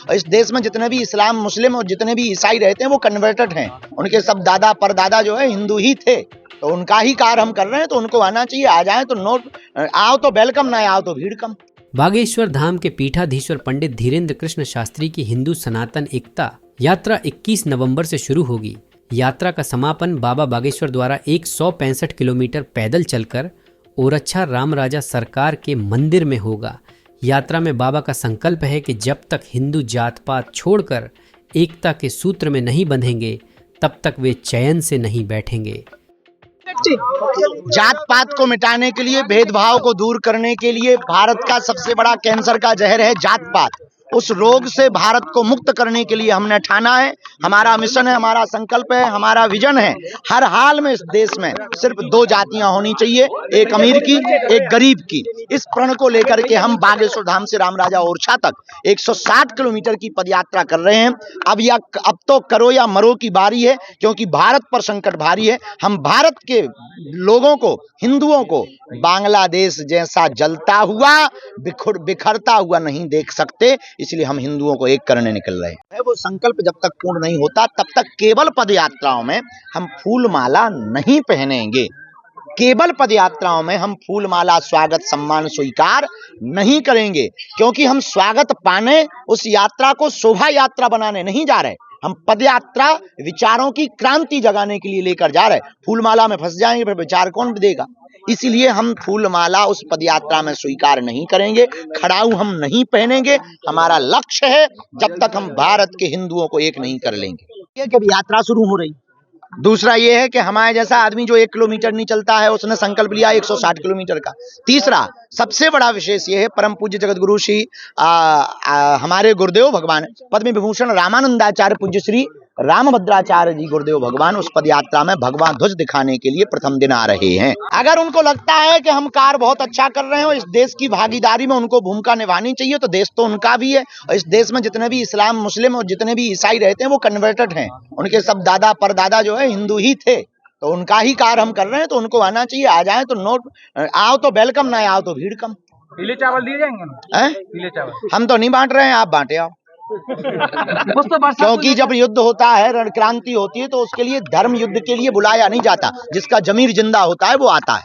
इस देश में जितने भी इस्लाम मुस्लिम और जितने भी ईसाई रहते हैं वो कन्वर्टेड हैं। उनके सब दादा परदादा जो है हिंदू ही थे, तो उनका ही कार्य हम कर रहे हैं, तो उनको आना चाहिए। आ जाए तो नोट, आओ तो वेलकम, ना आओ तो भीड़ कम। बागेश्वर धाम के पीठाधीश्वर पंडित धीरेन्द्र कृष्ण शास्त्री की हिंदू सनातन एकता यात्रा 21 नवंबर से शुरू होगी। यात्रा का समापन बाबा बागेश्वर द्वारा 165 किलोमीटर पैदल चलकर ओरछा राम राजा सरकार के मंदिर में होगा। यात्रा में बाबा का संकल्प है कि जब तक हिंदू जात पात छोड़कर एकता के सूत्र में नहीं बंधेंगे तब तक वे चैन से नहीं बैठेंगे। जात पात को मिटाने के लिए, भेदभाव को दूर करने के लिए भारत का सबसे बड़ा कैंसर का जहर है जात पात। उस रोग से भारत को मुक्त करने के लिए हमने ठाना है। हमारा मिशन है, हमारा संकल्प है, हमारा विजन है। हर हाल में इस देश में सिर्फ 2 जातियां होनी चाहिए, एक अमीर की, एक गरीब की। इस प्रण को लेकर के हम बागेश्वर धाम से रामराजा ओरछा तक 160 किलोमीटर की पदयात्रा कर रहे हैं। अब तो करो या मरो की बारी है, क्योंकि भारत पर संकट भारी है। हम भारत के लोगों को, हिंदुओं को बांग्लादेश जैसा जलता हुआ, बिखरता हुआ नहीं देख सकते, इसलिए हम हिंदुओं को एक करने निकल रहे हैं। वो संकल्प जब तक पूर्ण नहीं होता तब तक केवल पदयात्राओं में हम फूल माला नहीं पहनेंगे। केवल पदयात्राओं में हम फूल माला, स्वागत, सम्मान स्वीकार नहीं करेंगे, क्योंकि हम स्वागत पाने उस यात्रा को शोभा यात्रा बनाने नहीं जा रहे। हम पदयात्रा विचारों की क्रांति जगाने के लिए लेकर जा रहे। फूलमाला में फंस जाएंगे फिर विचार कौन देगा? इसीलिए हम फूलमाला उस पदयात्रा में स्वीकार नहीं करेंगे, खड़ाऊ हम नहीं पहनेंगे। हमारा लक्ष्य है जब तक हम भारत के हिंदुओं को एक नहीं कर लेंगे। ये कि यात्रा शुरू हो रही। दूसरा ये है कि हमारे जैसा आदमी जो 1 किलोमीटर नहीं चलता है, उसने संकल्प लिया 160 किलोमीटर का। तीसरा सबसे बड़ा विशेष ये है, परम पूज्य जगत गुरु श्री हमारे गुरुदेव भगवान पद्म विभूषण रामानंदाचार्य पूज्य श्री रामभद्राचार्य जी गुरुदेव भगवान उस पदयात्रा में भगवान ध्वज दिखाने के लिए प्रथम दिन आ रहे हैं। अगर उनको लगता है कि हम कार्य बहुत अच्छा कर रहे हो, इस देश की भागीदारी में उनको भूमिका निभानी चाहिए, तो देश तो उनका भी है। और इस देश में जितने भी इस्लाम मुस्लिम और जितने भी ईसाई रहते हैं वो कन्वर्टेड हैं। उनके सब दादा परदादा जो है हिंदू ही थे, तो उनका ही कार्य हम कर रहे हैं, तो उनको आना चाहिए। आ जाए तो नोट, आओ तो वेलकम, ना आओ तो भीड़ कम। पीले चावल दिए जाएंगे ना? पीले चावल हम तो नहीं बांट रहे हैं, आप बांटे आओ। क्योंकि जब युद्ध होता है, रणक्रांति होती है, तो उसके लिए धर्म युद्ध के लिए बुलाया नहीं जाता। जिसका जमीर जिंदा होता है वो आता है।